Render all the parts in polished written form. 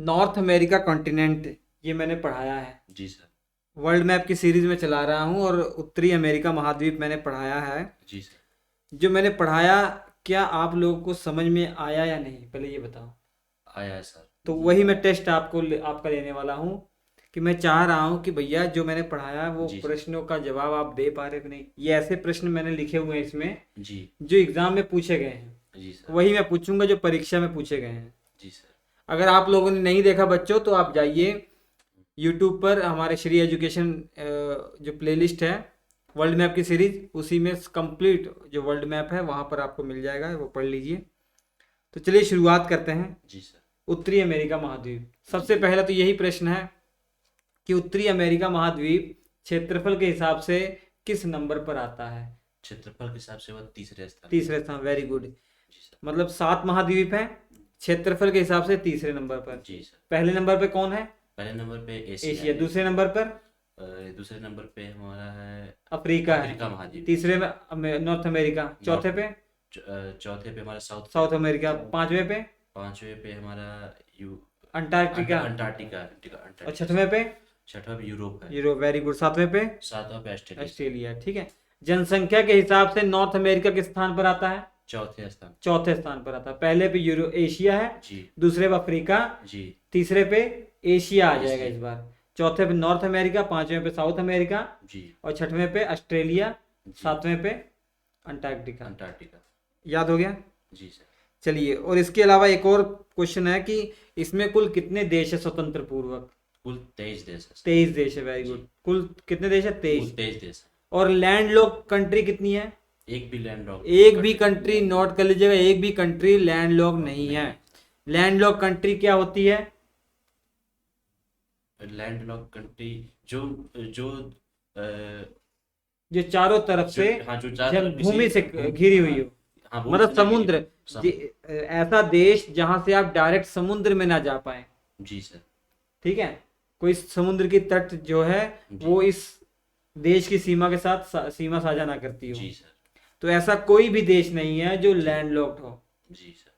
North America continent ये मैंने पढ़ाया है। जी सर। वर्ल्ड मैप की सीरीज में चला रहा हूँ और उत्तरी अमेरिका महाद्वीप मैंने पढ़ाया है। जी सर। जो मैंने पढ़ाया क्या आप लोगों को समझ में आया या नहीं, पहले ये बताओ। आया है सर। तो वही मैं टेस्ट आपका लेने वाला हूँ कि मैं चाह रहा हूँ कि भैया जो मैंने पढ़ाया है वो जी सर। प्रश्नों का जवाब आप दे पा रहे हो कि नहीं। ये ऐसे प्रश्न मैंने लिखे हुए हैं इसमें जी। जो एग्जाम में पूछे गए हैं, जी सर। वही मैं पूछूंगा जो परीक्षा में पूछे गए हैं। जी सर। अगर आप लोगों ने नहीं देखा बच्चों तो आप जाइए यूट्यूब पर, हमारे श्री एजुकेशन जो प्लेलिस्ट है वर्ल्ड मैप की सीरीज, उसी में कंप्लीट जो वर्ल्ड मैप है वहाँ पर आपको मिल जाएगा, वो पढ़ लीजिए। तो चलिए शुरुआत करते हैं। जी सर। उत्तरी अमेरिका महाद्वीप, सबसे पहला तो यही प्रश्न है कि उत्तरी अमेरिका महाद्वीप क्षेत्रफल के हिसाब से किस नंबर पर आता है। क्षेत्रफल के हिसाब से वह तीसरे स्थान। तीसरे स्थान, वेरी गुड। जी सर। मतलब 7 महाद्वीप है, क्षेत्रफल के हिसाब से तीसरे नंबर पर। जी सर। पहले नंबर पे कौन है? पहले नंबर पे एशिया। दूसरे नंबर पर दूसरे नंबर पे हमारा है अफ्रीका है। अफ्रीका महाद्वीप। तीसरे में नॉर्थ अमेरिका। चौथे पे चौथे पे हमारा साउथ अमेरिका। पांचवे पे पांचवे पे हमारा यू अंटार्कटिका। अंटार्कटिका। और छठवें पे छठा पे यूरोप है। Europe, very good. सातवें पे सातवां पे ऑस्ट्रेलिया। ऑस्ट्रेलिया। ठीक है। जनसंख्या के हिसाब से नॉर्थ अमेरिका किस स्थान पर आता है? चौथे स्थान। चौथे स्थान पर आता है। पहले पे एशिया है, जी। दूसरे पे अफ्रीका, जी। तीसरे पे एशिया आ जाएगा एशिया। इस बार। चौथे पे नॉर्थ अमेरिका, पांचवें पे साउथ अमेरिका जी। और छठवें पे ऑस्ट्रेलिया, जी। सातवें पे अंटार्कटिका। अंटार्कटिका। याद हो गया? जी सर। चलिए, और इसके अलावा एक और क्वेश्चन है कि इसमें कुल कितने देश है स्वतंत्र पूर्वक? कुल 23 देश है सर। 23 देश है, वेरी गुड। कुल कितने देश है? कुल 23। 23 देश है। और लैंड लॉक कंट्री कितनी है? एक भी लैंड लॉक एक भी कंट्री, नोट कर लीजिएगा, एक भी कंट्री लैंड लॉक नहीं है। लैंड लॉक कंट्री क्या होती है? लैंड लॉक कंट्री जो जो अ, जो चारों तरफ से हाँ जो चार भूमि से घिरी हुई हो। हाँ मतलब समुद्र, सम, ऐसा देश जहां से आप डायरेक्ट समुद्र में ना जा पाए। जी सर। ठीक है। कोई समुद्र की तट जो है वो इस देश की सीमा के साथ सीमा साझा ना करती हो। जी सर। तो ऐसा कोई भी देश नहीं है जो लैंडलॉक्ड हो। जी सर।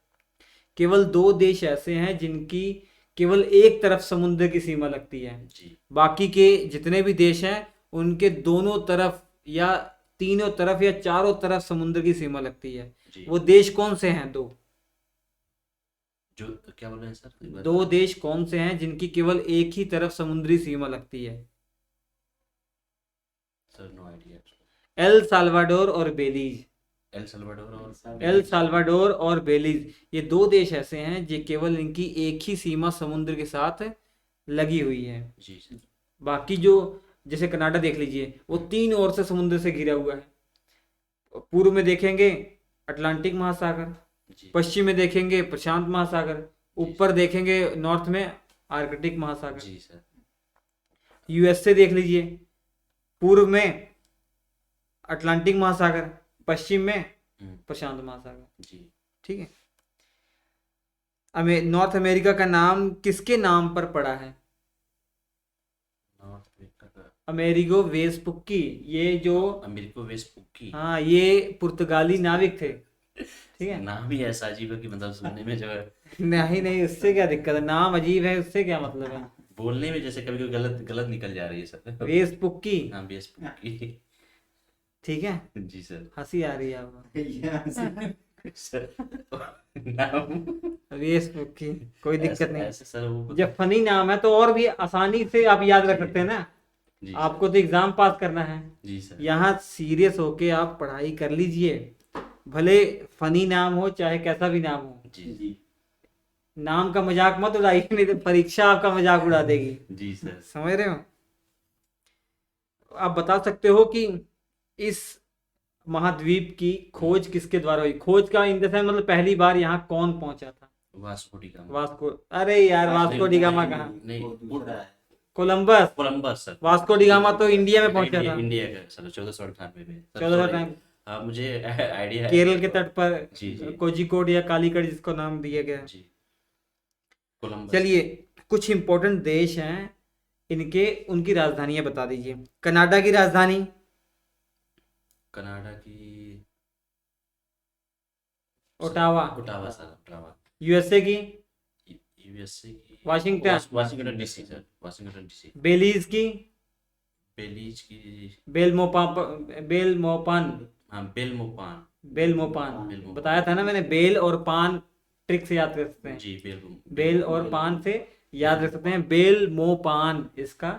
केवल 2 देश ऐसे हैं जिनकी केवल एक तरफ समुद्र की सीमा लगती है। जी। बाकी के जितने भी देश हैं उनके दोनों तरफ या तीनों तरफ या चारों तरफ समुद्र की सीमा लगती है। जी। वो देश कौन से हैं? 2। जो क्या बोल रहे हैं सर? 2 देश कौन से हैं जिनकी केवल एक ही तरफ समुद्री सीमा लगती है? Sir no idea. El Salvador और बेलीज। एल सल्वाडोर और एल साल्वाडोर और बेलीज, ये 2 देश ऐसे हैं जो केवल इनकी एक ही सीमा समुद्र के साथ लगी हुई है। जी सर। बाकी जो, जैसे कनाडा देख लीजिए, वो 3 ओर से समुद्र से घिरा हुआ है। पूर्व में देखेंगे अटलांटिक महासागर, जी। पश्चिम में देखेंगे प्रशांत महासागर, ऊपर देखेंगे नॉर्थ में आर्कटिक महासागर। जी सर। यूएसए देख लीजिए, पूर्व में अटलांटिक महासागर, पश्चिम में प्रशांत महासागर। जी। ठीक है। नॉर्थ अमेरिका का नाम किसके नाम पर पड़ा है? नॉर्थ अमेरिका का अमेरिगो वेस्पुक्की। ये जो अमेरिको वेस्पुक्की। हाँ, ये पुर्तगाली नाविक थे। ठीक है। नाम ही ऐसा अजीब है कि मतलब सुनने में जो है नहीं नहीं, उससे क्या दिक्कत है? नाम अजीब है, उससे क्या मतलब है? बोलने में जैसे कभी कभी गलत गलत निकल जा रही है सर। वेस्पुक्की। हाँ वेस्पुक्की। ठीक है। जी सर। हंसी आ रही है आपको? सर नाम वेस्पुक्की, कोई दिक्कत नहीं। ऐसे सर वो जब फनी नाम है तो और भी आसानी से आप याद रख सकते हैं ना। जी आपको तो एग्जाम पास करना है। जी सर। यहाँ सीरियस होके आप पढ़ाई कर लीजिए, भले फनी नाम हो चाहे कैसा भी नाम हो। जी जी। नाम का मजाक मत उड़ाइए, नहीं तो परीक्षा आपका मजाक उड़ा देगी। जी सर। समझ रहे हो? आप बता सकते हो कि इस महाद्वीप की खोज किसके द्वारा हुई? खोज का इन द सेंस मतलब पहली बार यहाँ कौन पहुंचा था? Vasco D gamma. वास्को? अरे यार, वास्को डी गामा कहाँ? नहीं Columbus. Columbus sir. Vasco D gamma तो इंडिया में पहुंचा था। इंडिया का सर 1498 में। 14 टाइम। हाँ मुझे आइडिया है। केरल के तट पर जी जी। कोझिकोड या कालीकट जिसको नाम दिया गया। जी। कोलंबस। चलिए, कुछ इंपॉर्टेंट देश हैं, इनके उनकी राजधानियां बता दीजिए। कनाडा की राजधानी? कनाडा की Ottawa. Ottawa sir. Ottawa. USA की? यूएसए की Washington. Washington DC sir, Washington DC. Belize की बेलीज की, बेलमोपान। हाँ बेलमोपान। बेलमोपान बताया था ना मैंने, बेल और पान ट्रिक से याद कर सकते हैं। जी बेल और पान से याद रख सकते हैं, बेलमोपान इसका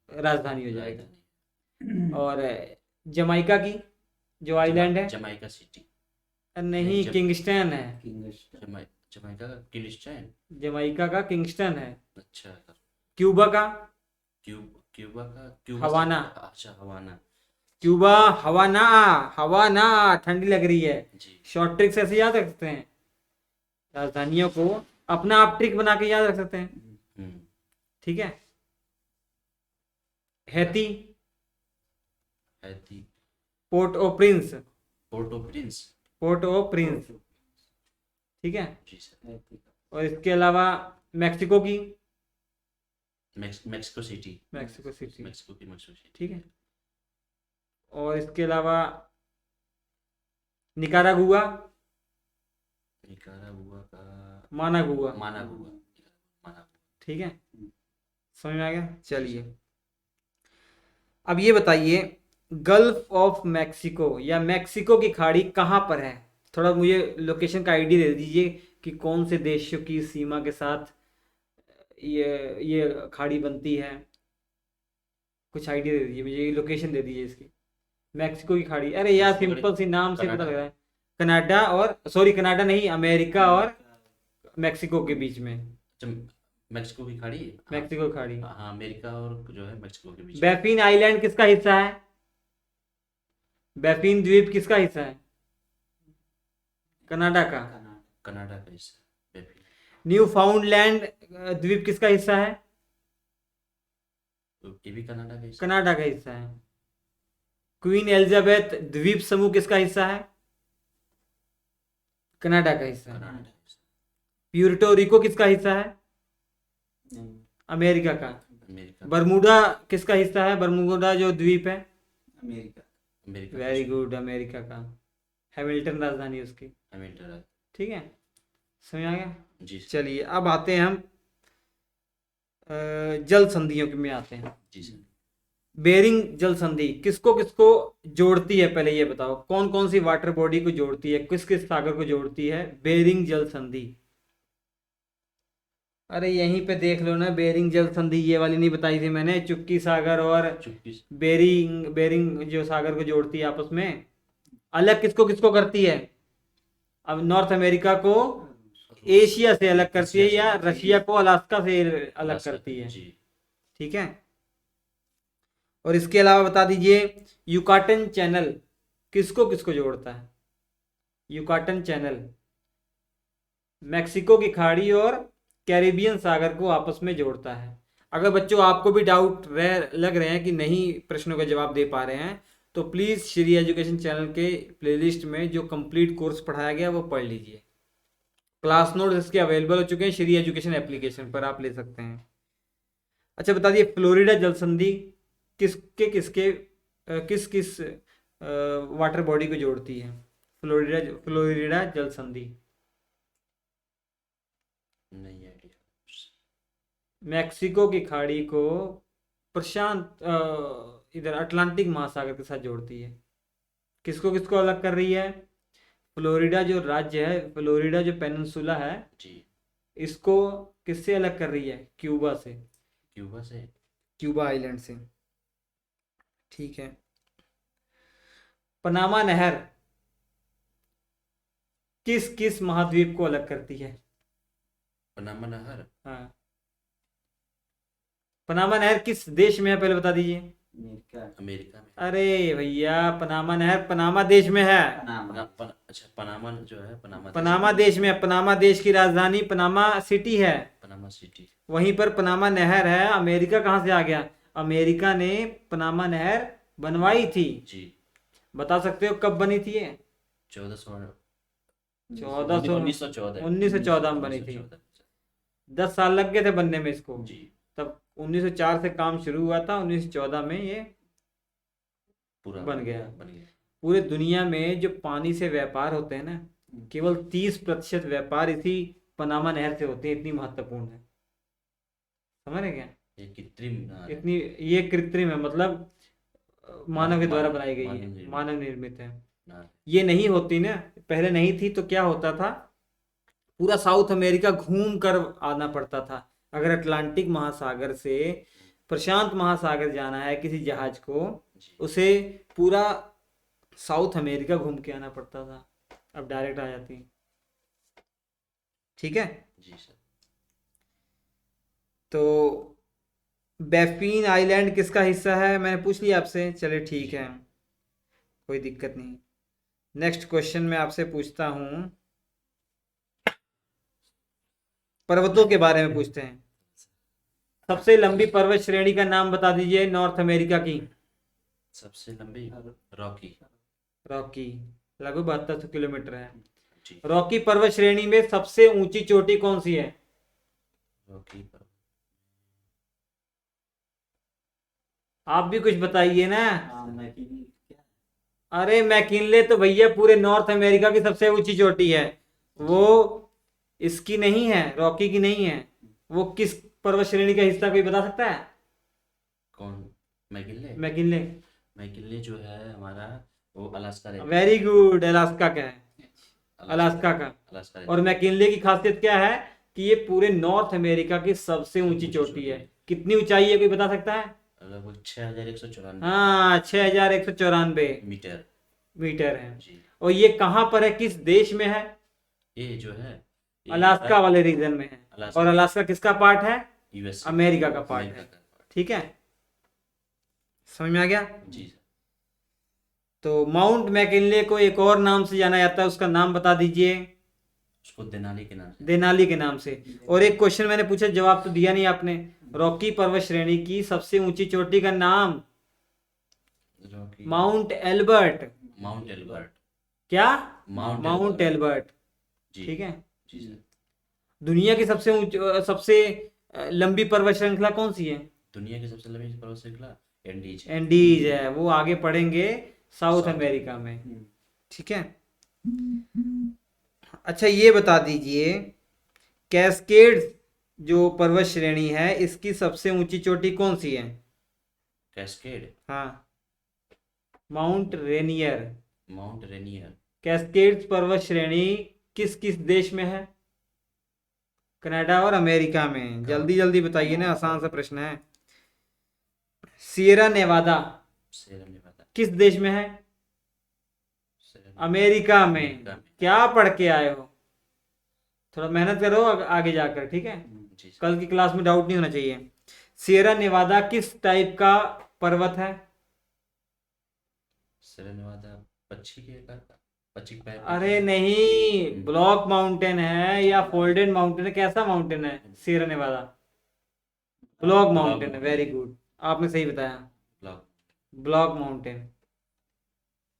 राजधानी हो जाएगा। और जमाइका की जो आइलैंड है, जमाइका सिटी। नहीं किंगस्टन है। जमाइका का किंगस्टन। जमाइका का किंगस्टन है। अच्छा सर। क्यूबा का क्यूबा का, क्यूबा हवाना। अच्छा हवाना। क्यूबा हवाना। हवाना ठंडी लग रही है। जी शॉर्ट ट्रिक से ऐसे याद रख सकते हैं, राजधानियों को अपना आप ट्रिक बना के याद रख सकते हैं। हम्म। ठीक है। Haiti. Haiti. Port au Prince. Port of Prince. Port au Prince. ठीक है। जी सर। और इसके अलावा मैक्सिको की, Mexico City. Mexico City. Mexico की मेक्सिको सिटी। ठीक है। और इसके अलावा निकारागुआ। निकारागुआ का मानागुआ। मानागुआ। ठीक है, समझ में आ गया। चलिए अब ये बताइए, गल्फ ऑफ मैक्सिको या मैक्सिको की खाड़ी कहाँ पर है? थोड़ा मुझे लोकेशन का आइडिया दे दीजिए कि कौन से देशों की सीमा के साथ ये खाड़ी बनती है। कुछ आइडिया दे दीजिए मुझे, लोकेशन दे दीजिए इसकी। मैक्सिको की खाड़ी, अरे यार सिंपल सी नाम से पता लग रहा है। कनाडा और सॉरी कनाडा नहीं, अमेरिका और मैक्सिको के बीच में। मेक्सिको की खाड़ी। मैक्सिको खाड़ी। हाँ अमेरिका और जो है मेक्सिको के बीच। बैफिन आइलैंड किसका हिस्सा है? बैफिन द्वीप किसका हिस्सा है? कनाडा का। कनाडा का हिस्सा। न्यू फाउंडलैंड द्वीप किसका हिस्सा है? ये भी कनाडा का हिस्सा। कनाडा का हिस्सा है। क्वीन एलिजाबेथ द्वीप समूह किसका हिस्सा है? कनाडा का हिस्सा है। कनाडा का हिस्सा। प्यूर्टो रिको किसका हिस्सा है? अमेरिका का। अमेरिका। बरमूडा किसका हिस्सा है? बरमूडा जो द्वीप है, America. America. Very good, America का। हैमिल्टन राजधानी उसकी। हैमिल्टन। ठीक है, समझ आ गया। जी चलिए अब आते हैं हम जल संधियों में आते हैं। जी सर। बेरिंग जल संधि किसको किसको जोड़ती है? पहले ये बताओ कौन कौन सी वाटर बॉडी को जोड़ती है, किस किस सागर को जोड़ती है बेरिंग जल संधि? अरे यहीं पे देख लो ना, बेरिंग जल संधि ये वाली नहीं बताई थी मैंने, चुप्की सागर और बेरिंग बेरिंग जो सागर को जोड़ती है आपस में। अलग किसको किसको करती है? अब नॉर्थ अमेरिका को एशिया से अलग करती है, या रशिया को अलास्का से अलग करती है। ठीक है। और इसके अलावा बता दीजिए, युकाटन चैनल किसको किसको जोड़ता है? युकाटन चैनल मैक्सिको की खाड़ी और कैरिबियन सागर को आपस में जोड़ता है। अगर बच्चों आपको भी डाउट लग रहे हैं कि नहीं प्रश्नों का जवाब दे पा रहे हैं, तो प्लीज़ श्री एजुकेशन चैनल के प्लेलिस्ट में जो कंप्लीट कोर्स पढ़ाया गया वो पढ़ लीजिए। क्लास नोट्स इसके अवेलेबल हो चुके हैं श्री एजुकेशन एप्लीकेशन पर, आप ले सकते हैं। अच्छा बता दिए, फ्लोरिडा जल संधि किसके किसके किस किस वाटर बॉडी को जोड़ती है? फ्लोरिडा जल संधि। नहीं आइडिया। मैक्सिको की खाड़ी को प्रशांत इधर अटलांटिक महासागर के साथ जोड़ती है। किसको किसको अलग कर रही है? फ्लोरिडा जो राज्य है, फ्लोरिडा जो पेनिनसुला है जी, इसको किससे अलग कर रही है? क्यूबा से। क्यूबा से। क्यूबा आइलैंड से। ठीक है। पनामा नहर किस किस महाद्वीप को अलग करती है? पनामा नहर। हाँ, पनामा नहर किस देश में है पहले बता दीजिए। अमेरिका में। अरे भैया, पनामा नहर पनामा देश में है। अच्छा पनामा जो है पनामा देश में है। पनामा देश की राजधानी पनामा सिटी है। Panama city. वहीं पर पनामा नहर है। अमेरिका कहाँ से आ गया? अमेरिका ने पनामा नहर बनवाई थी। जी। बता सकते हो कब बनी थी ये? 1914 में बनी थी। 10 साल लग गए थे बनने में इसको। जी। तब 1904 से काम शुरू हुआ था, 1914 में ये पूरा बन गया। पूरे दुनिया में जो पानी से व्यापार होते हैं ना, केवल 30% व्यापार इसी पनामा नहर से होती है, इतनी महत्वपूर्ण है। समझ रहे क्या? ये कृत्रिम नहर है। इतनी, ये कृत्रिम है, मतलब मानव के द्वारा बनाई गई मानव है, निर्मित मानव निर्मित है। नहर। ये नहीं होती ना, पहले नहीं थी तो क्या होता था, पूरा साउथ अमेरिका घूम कर आना पड़ता था। अगर अटलांटिक महासागर से प्रशांत महासागर जाना है किसी जहाज को, जी उसे पूरा साउथ अमेरिका घूम के आना पड़ता था। अब डायरेक्ट आ जाती है। ठीक है। जी सर। तो बैफिन आइलैंड किसका हिस्सा है, मैंने पूछ लिया आपसे, चले ठीक है, कोई दिक्कत नहीं। नेक्स्ट क्वेश्चन मैं आपसे पूछता हूँ, पर्वतों के बारे में पूछते हैं। सबसे लंबी पर्वत श्रेणी का नाम बता दीजिए नॉर्थ अमेरिका की। सबसे लंबी रॉकी। रॉकी, लगभग 7200 किलोमीटर है। जी रॉकी पर्वत श्रेणी में सबसे ऊंची चोटी कौन सी है? रॉकी पर्वत। आप भी कुछ बताइए ना। अरे मैकिनले तो भैया पूरे नॉर्थ अमेरिका की सबसे ऊंची चोटी है। वो इसकी नहीं है, रॉकी की नहीं है। वो किस पर्वत श्रेणी का हिस्सा, कोई बता सकता है? कौन? मैकिनले। मैकिनले। मैकिनले जो है हमारा, वो Alaska range. Very good, Alaska का है, अलास्का अलास्का का। Alaska range. और मैकिनले की खासियत क्या है कि ये पूरे नॉर्थ अमेरिका की सबसे ऊंची चोटी है। कितनी ऊंचाई है, कोई बता सकता है? लगभग 6194 हाँ, 6194 मीटर। मीटर है। जी। और ये कहाँ पर है, किस देश में है? ये जो है, ये अलास्का वाले रीजन में है। अलास्का। और अलास्का किसका पार्ट है? यूएस अमेरिका का पार्ट है। ठीक है, समझ में आ गया? जी सर। तो माउंट मैकिनले को एक और नाम से जाना जाता है, उसका नाम बता दीजिए। उसको देनाली के नाम से। देनाली के नाम से। और एक क्वेश्चन मैंने पूछा, जवाब तो दिया नहीं आपने। रॉकी पर्वत श्रेणी की सबसे ऊंची चोटी का नाम? Rocky. Mount Elbert. Mount Elbert. क्या? Mount Mount Elbert. जी। ठीक है। जी सर। दुनिया की सबसे लंबी पर्वत श्रृंखला कौन सी है? दुनिया की सबसे लंबी पर्वत श्रृंखला एंडीज है। एंडीज है, वो आगे पढ़ेंगे साउथ साउथ अमेरिका में। ठीक है। अच्छा ये बता दीजिए, कैस्केड्स जो पर्वत श्रेणी है इसकी सबसे ऊंची चोटी कौन सी है? कैस्केड। हाँ, mount Rainier. Mount Rainier. Cascades पर्वत श्रेणी किस किस देश में है? कनाडा और अमेरिका में। जल्दी जल्दी बताइए ना, आसान सा प्रश्न है। सियरा नेवादा सेरा नेवादा किस देश में है? अमेरिका में। अमेरिका में। क्या पढ़ के आए हो? थोड़ा मेहनत करो आगे जाकर, ठीक है? जी सर। कल की क्लास में डाउट नहीं होना चाहिए। सियरा नेवादा किस टाइप का पर्वत है? सेरा नेवादा पक्षी के आकार का, पक्षी के पैर। अरे नहीं, ब्लॉक माउंटेन है या फोल्डेड माउंटेन है, कैसा माउंटेन है सियरा नेवादा? ब्लॉक माउंटेन है, वेरी गुड, आपने सही बताया, ब्लॉक। Block mountain.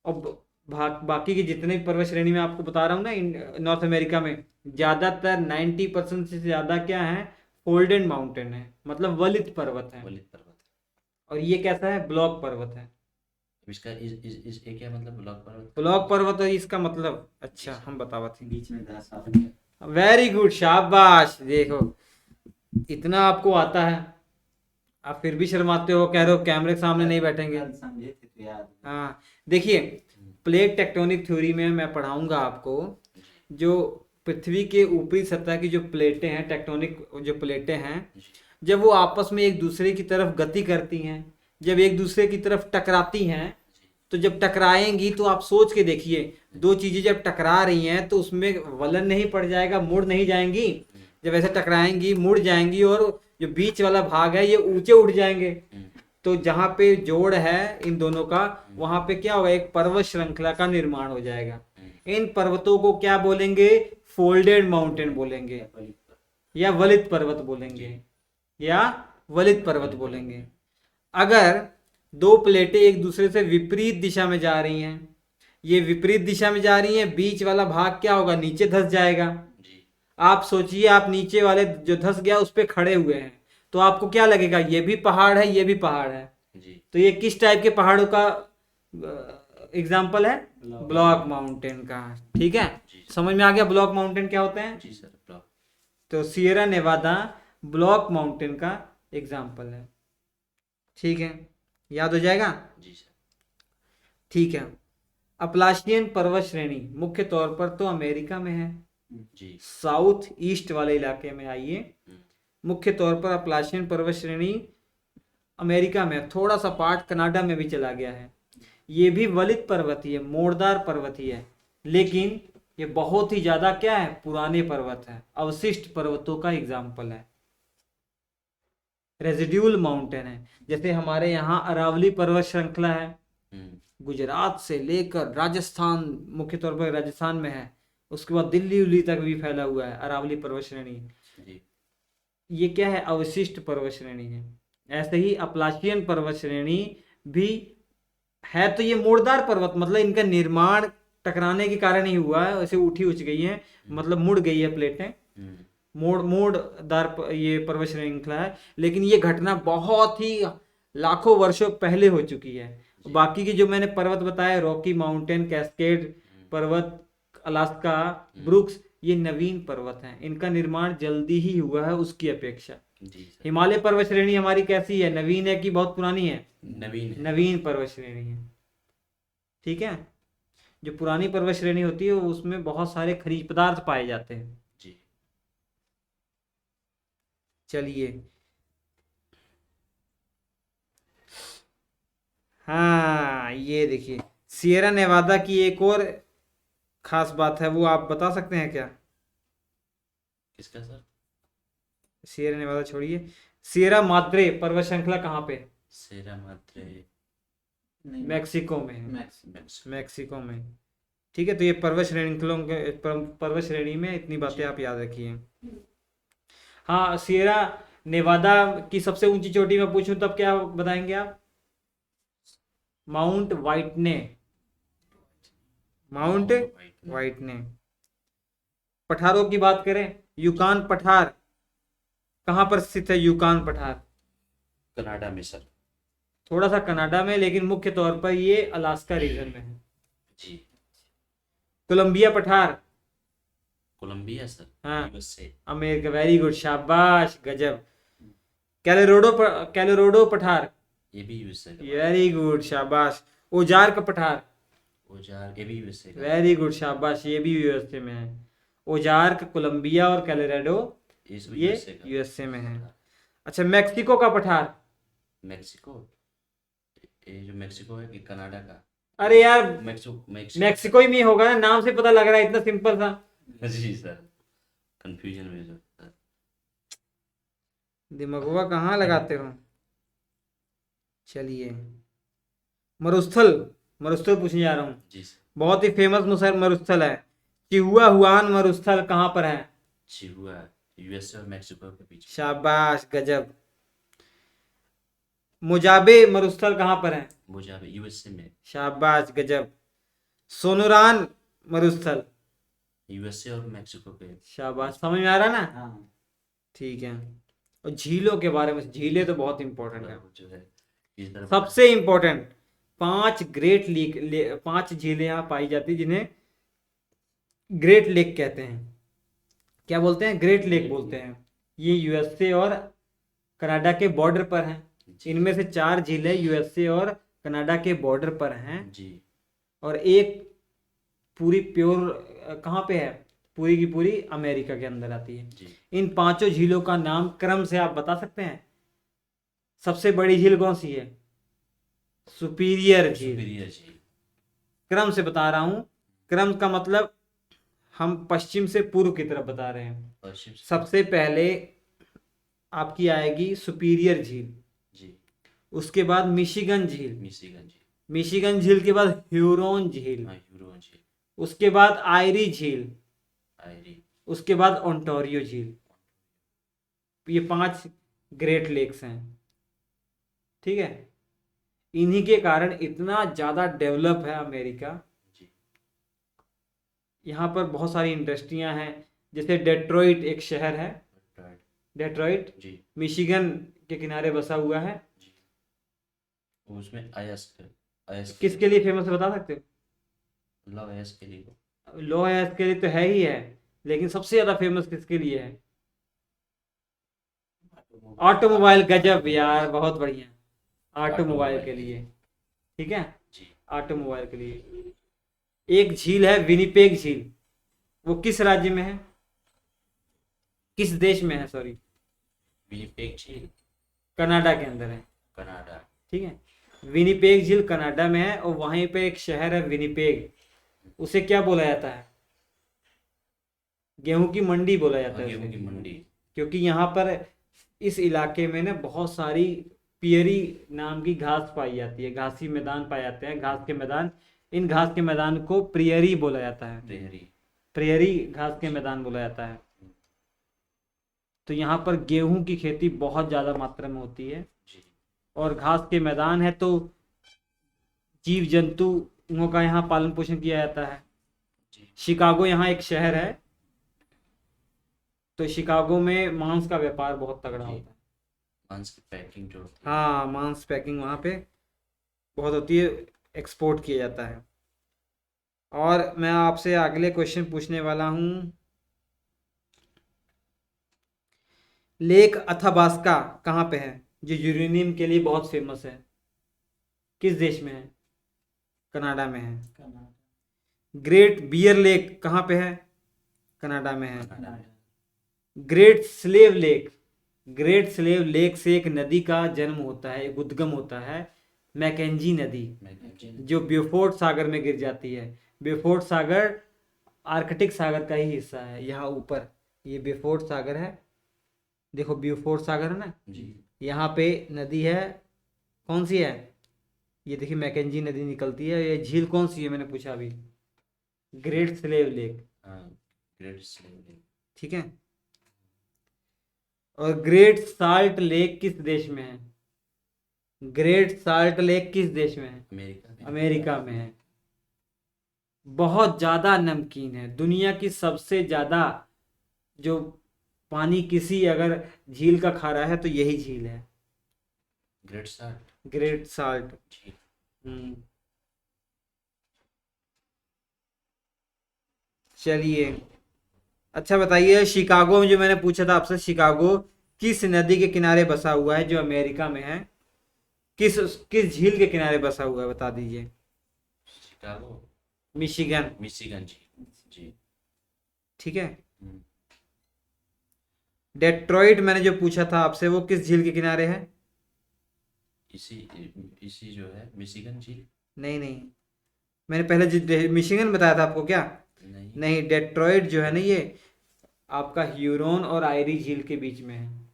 और बाकी की जितने भी पर्वत श्रेणी में आपको बता रहा हूँ ना, नॉर्थ अमेरिका में ज्यादातर 90% से ज्यादा क्या है, फोल्डेड माउंटेन है, मतलब वलित पर्वत है। वलित पर्वत है। और ये कैसा है, ब्लॉक पर्वत है। इसका इस ये क्या मतलब, ब्लॉक पर्वत? ब्लॉक पर्वत है इसका मतलब, अच्छा हम बतावत हैं बीच में। वेरी गुड, शाबाश। देखो इतना आपको आता है, आप फिर भी शर्माते हो, कह रहे हो कैमरे के सामने नहीं बैठेंगे। हाँ, देखिए प्लेट टेक्टोनिक थ्योरी में मैं पढ़ाऊंगा आपको, जो पृथ्वी के ऊपरी सतह की जो प्लेटें हैं, टेक्टोनिक जो प्लेटें हैं, जब वो आपस में एक दूसरे की तरफ गति करती हैं, जब एक दूसरे की तरफ टकराती हैं, तो जब टकराएंगी तो आप सोच के देखिए, दो चीजें जब टकरा रही हैं तो उसमें वलन नहीं पड़ जाएगा, मुड़ नहीं जाएंगी? जब ऐसे टकराएंगी मुड़ जाएंगी, और जो बीच वाला भाग है ये ऊंचे उठ जाएंगे। तो जहाँ पे जोड़ है इन दोनों का, वहां पे क्या होगा, एक पर्वत श्रृंखला का निर्माण हो जाएगा। इन पर्वतों को क्या बोलेंगे, फोल्डेड माउंटेन बोलेंगे, या वलित पर्वत बोलेंगे, या वलित पर्वत बोलेंगे। अगर दो प्लेटें एक दूसरे से विपरीत दिशा में जा रही हैं, ये विपरीत दिशा में जा रही हैं, बीच वाला भाग क्या होगा, नीचे धंस जाएगा। आप सोचिए, आप नीचे वाले जो धंस गया उस पे खड़े हुए हैं, तो आपको क्या लगेगा, ये भी पहाड़ है, ये भी पहाड़ है। तो ये किस टाइप के पहाड़ों का एग्जाम्पल है, ब्लॉक माउंटेन का। ठीक है, समझ में आ गया ब्लॉक माउंटेन क्या होते हैं? जी सर, ब्लॉक। तो सियरा नेवादा ब्लॉक माउंटेन का एग्जाम्पल है। ठीक है, याद हो जाएगा। जी सर। ठीक है, अपलाशियन पर्वत श्रेणी मुख्य तौर पर तो अमेरिका में है, जी। साउथ ईस्ट वाले इलाके में आइए। हम्म, मुख्य तौर पर अपलाशियन पर्वत श्रेणी अमेरिका में, थोड़ा सा पार्ट कनाडा में भी चला गया है। ये भी वलित पर्वतीय मोड़दार पर्वतीय है, लेकिन ये बहुत ही ज्यादा क्या है, पुराने पर्वत है, अवशिष्ट पर्वतों का एग्जाम्पल है, रेजिड्यूल माउंटेन है। जैसे हमारे यहाँ अरावली पर्वत श्रृंखला है, गुजरात से लेकर राजस्थान, मुख्य तौर पर राजस्थान में है, उसके बाद दिल्ली उल्ली तक भी फैला हुआ है अरावली पर्वत श्रेणी। जी। ये क्या है, अवशिष्ट पर्वत श्रेणी है। ऐसे ही अपलाशियन पर्वत श्रेणी भी है, तो ये मोड़दार पर्वत, मतलब इनका निर्माण टकराने के कारण ही हुआ है, ऐसे उठी उच गई है, मतलब मुड़ गई है प्लेटें, मोड़दार ये पर्वत श्रृंखला है। लेकिन ये घटना बहुत ही लाखों वर्षों पहले हो चुकी है। बाकी की जो मैंने पर्वत बताए, रॉकी माउंटेन, कैस्केड पर्वत, अलास्का, ब्रुक्स, ये नवीन पर्वत हैं, इनका निर्माण जल्दी ही हुआ है उसकी अपेक्षा। जी सर। हिमालय पर्वत श्रेणी हमारी कैसी है, नवीन है कि बहुत पुरानी है? नवीन है। नवीन पर्वत श्रेणी है। ठीक है, जो पुरानी पर्वत श्रेणी होती है उसमें बहुत सारे खनिज पदार्थ पाए जाते हैं। जी। चलिए, हाँ ये देखिए, सियरा नेवादा की एक और खास बात है, वो आप बता सकते हैं क्या? किसका सर? सियरा नेवादा छोड़िए, सियरा माद्रे पर्वत श्रृंखला कहाँ पे? सेरा मात्रे मैक्सिको में है, मैक्सिको। मैक्सिको में। ठीक है, तो ये पर्वत श्रेणियों के पर्वत श्रेणी में इतनी बातें जी। आप याद रखिए। हाँ, सियरा नेवादा की सबसे ऊंची चोटी में पूछूं तब क्या बताएंगे आप? Mount व्हाइटने, mount व्हाइटने। पठारों की बात करें, यूकान पठार कहाँ पर स्थित है? यूकान पठार कनाडा में सर। थोड़ा सा कनाडा में, लेकिन मुख्य तौर पर ये अलास्का रीजन में है। जी। कोलंबिया पठार, कोलंबिया सर। हाँ यूएसए। अमेरिका, वेरी गुड, शाबाश, गजब। कैलोराडो पठार, ये भी यूएसए का। वेरी गुड, शाबाश। ओजार्क पठार, ओजार, ये भी यूएसए का। वेरी गुड, शाबाश, ये भी यूएसए में है। ओजार्क, कोलंबिया और कैलोराडो ये सब ये यूएसए का। यूएसए में है। अच्छा, मैक्सिको का पठार, मेक्सिको, ये जो मेक्सिको है कि कनाडा का? अरे यार मेक्सिको। मैक्सिको ही में होगा ना, नाम से पता लग रहा है, इतना सिंपल था। जी सर, कंफ्यूजन में जो सर। दिमागवा कहाँ लगाते हो? चलिए, मरुस्थल, मरुस्थल पूछने जा रहा हूँ। जी सर। बहुत ही फेमस मरुस्थल है, चिहुआ हुआन मरुस्थल कहाँ पर है? चिहुआ, यूएसए और मेक्सिको के बीच। शाबाश, गजब। मोजाबे मरुस्थल कहाँ पर है? मोजाबे, यूएसए में। शाबाश, गजब। सोनोरान मरुस्थल, यूएसए और मेक्सिको के। शाबाश, समझ में आ रहा ना? हाँ। ठीक है। और झीलों के बारे में, झीलें तो बहुत इंपॉर्टेंट है, जो है इस तरह सबसे इंपॉर्टेंट। 5 ग्रेट लेक, 5 झीलें यहाँ पाई जाती है जिन्हें ग्रेट लेक कहते हैं। क्या बोलते हैं? ग्रेट लेक बोलते हैं। ये यूएसए और कनाडा के बॉर्डर पर हैं। इनमें से 4 झीलें यूएसए और कनाडा के बॉर्डर पर हैं, जी। और एक पूरी प्योर कहाँ पे है, पूरी की पूरी अमेरिका के अंदर आती है। जी। इन 5 झीलों का नाम क्रम से आप बता सकते हैं? सबसे बड़ी झील कौन सी है? सुपीरियर झील। सुपीरियर झील। क्रम से बता रहा हूं, क्रम का मतलब हम पश्चिम से पूर्व की तरफ बता रहे हैं। पश्चिम से। सबसे पहले आपकी आएगी सुपीरियर झील, जी। उसके बाद मिशिगन झील, मिशिगन झील। मिशिगन झील के बाद ह्यूरोन झील, हाँ, ह्यूरोन झील। उसके बाद आयरी झील, आयरी। उसके बाद ओंटारियो झील। ये 5 ग्रेट लेक्स हैं। ठीक है, इन्हीं के कारण इतना ज्यादा डेवलप है अमेरिका। जी। यहाँ पर बहुत सारी इंडस्ट्रियां हैं, जैसे डेट्रॉइट एक शहर है, राइट। डेट्रॉइट जी। मिशिगन के किनारे बसा हुआ है। जी। उसमें आयस किसके लिए फेमस है बता सकते हो? लव आयस के लिए। लो है इसके लिए तो है ही है, लेकिन सबसे ज्यादा फेमस किसके लिए है? ऑटोमोबाइल, गजब यार, बहुत बढ़िया। ऑटोमोबाइल ऑटोमोबाइल के लिए, ठीक है, जी। ऑटोमोबाइल के लिए। एक झील है विनिपेग झील, वो किस राज्य में है, किस देश में है, सॉरी, विनिपेग झील कनाडा के अंदर है, कनाडा। ठीक है। विनिपेग झील कनाडा में है और वहीं पे एक शहर है विनिपेग, उसे क्या बोला जाता है, गेहूं की मंडी बोला जाता है गेहूं उसे, की मंडी। क्योंकि यहाँ पर इस इलाके में ना बहुत सारी पियरी नाम की घास पाई जाती है, घासी मैदान पाए जाते हैं, घास के मैदान। इन घास के मैदान को प्रियरी बोला जाता है, प्रेहरी। प्रियरी घास के मैदान बोला जाता है। तो यहाँ पर गेहूं की खेती बहुत ज़्यादा मात्रा में होती है, जी और घास के मैदान है तो जीव जंतुओं का यहाँ पालन पोषण किया जाता है। जी। शिकागो यहाँ एक शहर है, तो शिकागो में मांस का व्यापार बहुत तगड़ा जी। होता है। मांस की पैकिंग जो होती है। हाँ, मांस पैकिंग वहाँ पे बहुत होती है, एक्सपोर्ट किया जाता है। और मैं आपसे अगले क्वेश्चन पूछने वाला हूँ, लेक अथाबास्का कहाँ पे है, जो यूरेनियम के लिए बहुत फेमस है, किस देश में है, कनाडा में है। ग्रेट बियर लेक कहाँ पे है, कनाडा में है। कनाडा में। Great slave lake, great slave lake से एक नदी का जन्म होता है, एक उद्गम होता है, मैकेंजी नदी, मैकेंजी। जो ब्यूफोर्ट सागर में गिर जाती है। ब्यूफोर्ट सागर आर्कटिक सागर का ही हिस्सा है, यहाँ ऊपर ये ब्यूफोर्ट सागर है, देखो ब्यूफोर्ट सागर है ना, जी यहाँ पे नदी है, कौन सी है, ये देखिए मैकेंजी नदी निकलती है। ये झील कौन सी है, मैंने पूछा अभी, ग्रेट स्लेव लेक, हाँ। Great slave lake. ठीक है। और ग्रेट साल्ट लेक किस देश में है, ग्रेट साल्ट लेक किस देश में है, अमेरिका में। अमेरिका में है। बहुत ज़्यादा नमकीन है, दुनिया की सबसे ज़्यादा जो पानी किसी अगर झील का खा रहा है तो यही झील है, ग्रेट साल्ट। Great Salt. जी। चलिए, अच्छा बताइए, शिकागो में जो मैंने पूछा था आपसे, शिकागो किस नदी के किनारे बसा हुआ है जो अमेरिका में है, किस किस झील के किनारे बसा हुआ है, बता दीजिए। शिकागो। मिशिगन, मिशिगन जी। जी। ठीक है। हम्म, डेट्रॉइट मैंने जो पूछा था आपसे, वो किस झील के किनारे है, इसी इसी जो है मिशिगन झील। नहीं नहीं, मैंने पहले मिशिगन बताया था आपको क्या, नहीं। नहीं, डेट्रॉइट जो है ना, ये आपका ह्यूरोन और आयरी झील के बीच में है,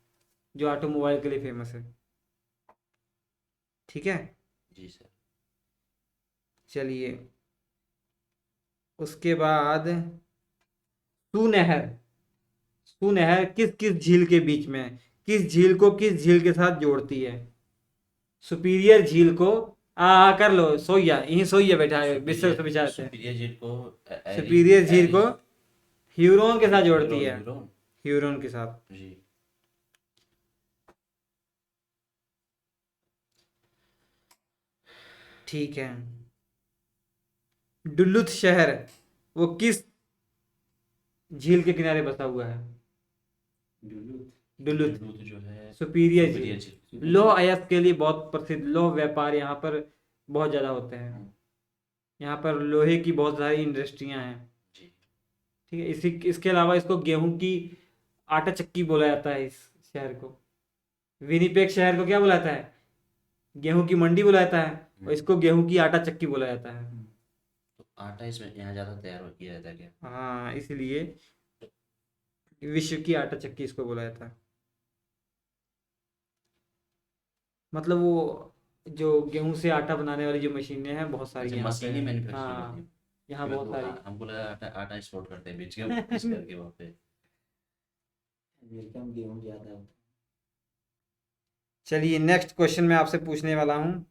जो ऑटोमोबाइल के लिए फेमस है, ठीक है। जी सर। चलिए, उसके बाद सुनहर, सुनहर किस किस झील के बीच में है, किस झील को किस झील के साथ जोड़ती है, सुपीरियर झील को, कर लो, सोइया यहीं, सोइया बैठा है, बिस्तर से बिछाते हैं। सुपीरियर झील को सुपीरियर झील को ह्यूरोन के साथ जोड़ती है, ह्यूरोन। ह्यूरोन के साथ। जी। ठीक है। डुलुथ शहर वो किस झील के किनारे बसा हुआ है, डुलुथ, डुलूथ जो है सुपीरियर सुपीरियर झील। झील। लौह अयस्क के लिए बहुत प्रसिद्ध, लौह व्यापार यहाँ पर बहुत ज़्यादा होते हैं, यहाँ पर लोहे की बहुत सारी इंडस्ट्रियाँ हैं, जी। ठीक है। इसी इसके अलावा इसको गेहूं की आटा चक्की बोला जाता है, इस शहर को, विनिपेग शहर को क्या बोला जाता है, गेहूं की मंडी बोला जाता है, और इसको गेहूं की आटा चक्की बोला जाता है। तो आटा इसमें यहाँ ज़्यादा तैयार किया जाता है क्या? हाँ, इसलिए विश्व की आटा चक्की इसको बोला जाता है। मतलब वो जो गेहूं से आटा बनाने वाली जो मशीनें हैं बहुत सारी अच्छा, यहाँ पे मशीनी हैं। मैन्युफैक्चरिंग होती हाँ, है। यहाँ बहुत सारी। हमको लगा आटा आटा एक्सपोर्ट करते हैं बेच के इस करके वहाँ पे। अमेरिका में गेहूँ ज़्यादा होता चलिए, नेक्स्ट क्वेश्चन मैं आपसे पूछने वाला हूँ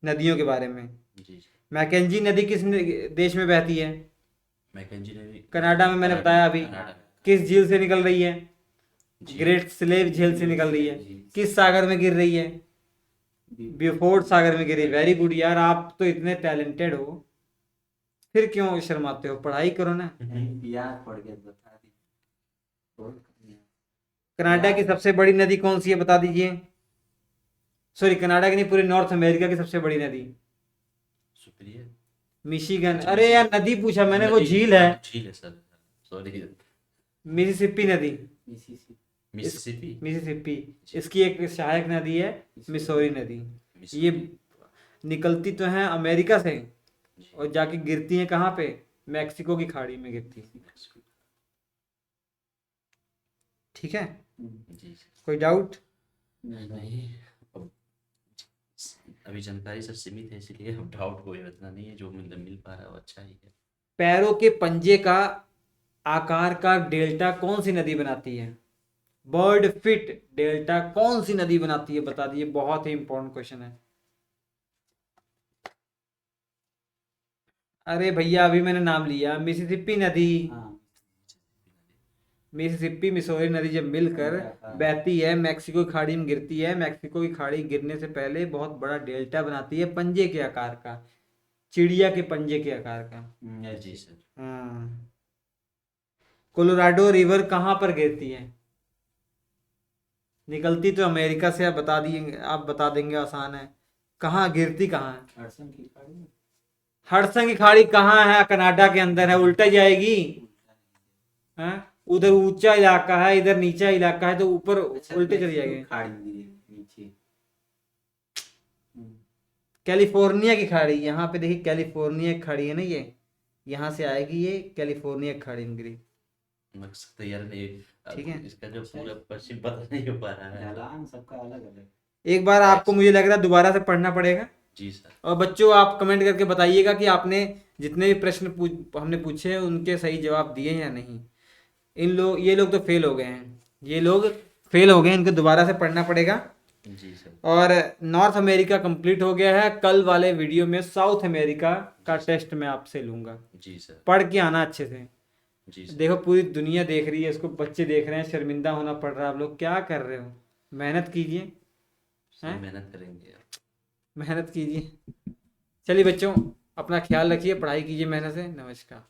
नदियों के बारे में। जी। मैकेंजी नदी किस देश में बहती है, मैकेंजी ने भी कनाडा में, मैंने बताया अभी। कनाडा। किस झील से निकल रही है, जी। ग्रेट स्लेव झील से निकल रही है। किस सागर में गिर रही है, ब्यूफोर्ट सागर में गिरी। वेरी गुड यार, आप तो इतने टैलेंटेड हो, फिर क्यों शर्माते हो, पढ़ाई करो ना। है। याद पड़ गया तो बता दी। बहुत बढ़िया। कनाडा की सबसे बड़ी नदी कौन सी है बता दीजिए। सॉरी, कनाडा की नहीं, पूरे नॉर्थ अमेरिका की सबसे बड़ी नदी। सुपीरियर। मिशिगन। अच्छा, अरे यार, मिशिगन। नदी पूछा मैंने, वो नदी, झील है। हाँ तो झील है सर। सॉरी। मिसिसिपी नदी। इस मिसिसिपी। मिसिसिपी। जी। इसकी एक सहायक नदी है मिसौरी नदी। ये मिसिसिपी। निकलती तो है अमेरिका से जी। और जाके गिरती है कहाँ पे, मैक्सिको की खाड़ी में गिरती है। मेक्सिको। ठीक है, जी सर। कोई डाउट? नहीं, अब अभी जानकारी सर सीमित है, इसीलिए अब डाउट कोई इतना नहीं है, जो मतलब मिल पा रहा है वो अच्छा ही है। पैरों के पंजे का आकार का डेल्टा कौन सी नदी बनाती है? बर्ड फिट डेल्टा कौन सी नदी बनाती है बता दिए, बहुत ही इंपॉर्टेंट क्वेश्चन है। अरे भैया, अभी मैंने नाम लिया, मिसिसिपी नदी। मिसिसिपी मिसौरी नदी जब मिलकर बहती है, मैक्सिको की खाड़ी में गिरती है, मैक्सिको की खाड़ी गिरने से पहले बहुत बड़ा डेल्टा बनाती है, पंजे के आकार का, चिड़िया के पंजे के आकार का। जी सर। हाँ। कोलोराडो रिवर कहाँ पर गिरती है? निकलती तो अमेरिका से, आप बता दिए, आप बता देंगे, आसान है। कहाँ गिरती, कहाँ है? हडसन की खाड़ी कहाँ है? कनाडा के अंदर है, उल्टा जाएगी। हाँ, उधर ऊंचा इलाका है, इधर नीचा इलाका है, तो ऊपर उल्टे चली जाएगी। कैलिफोर्निया की खाड़ी, यहाँ पे देखिए, कैलिफोर्निया की खाड़ी है ना ये, यहाँ से आएगी ये, कैलिफोर्निया की खाड़ी में गिरी। मकसद तो यार नहीं, ठीक अब है। इसका जो पूरा पश्चिम पता नहीं हो पा रहा है। सबका अलग अलग। एक बार आपको, मुझे लग रहा है, दोबारा से पढ़ना पड़ेगा। जी सर। और बच्चों, आप कमेंट करके बताइएगा कि आपने जितने भी प्रश्न हमने पूछे हैं उनके सही जवाब दिए या नहीं। ये लोग तो फेल हो गए हैं, ये लोग फेल हो गए हैं, इनको दोबारा से पढ़ना पड़ेगा। जी सर। और नॉर्थ अमेरिका कंप्लीट हो गया है। कल वाले वीडियो में साउथ अमेरिका का टेस्ट मैं आपसे लूंगा। जी सर। पढ़ के आना अच्छे से। जी सर। देखो, पूरी दुनिया देख रही है इसको, बच्चे देख रहे हैं, शर्मिंदा होना पड़ रहा है। आप लोग क्या कर रहे हो? मेहनत कीजिए, सर हैं? मेहनत करेंगे। मेहनत कीजिए। चलिए बच्चों, अपना ख्याल रखिए, पढ़ाई कीजिए मेहनत से। नमस्कार।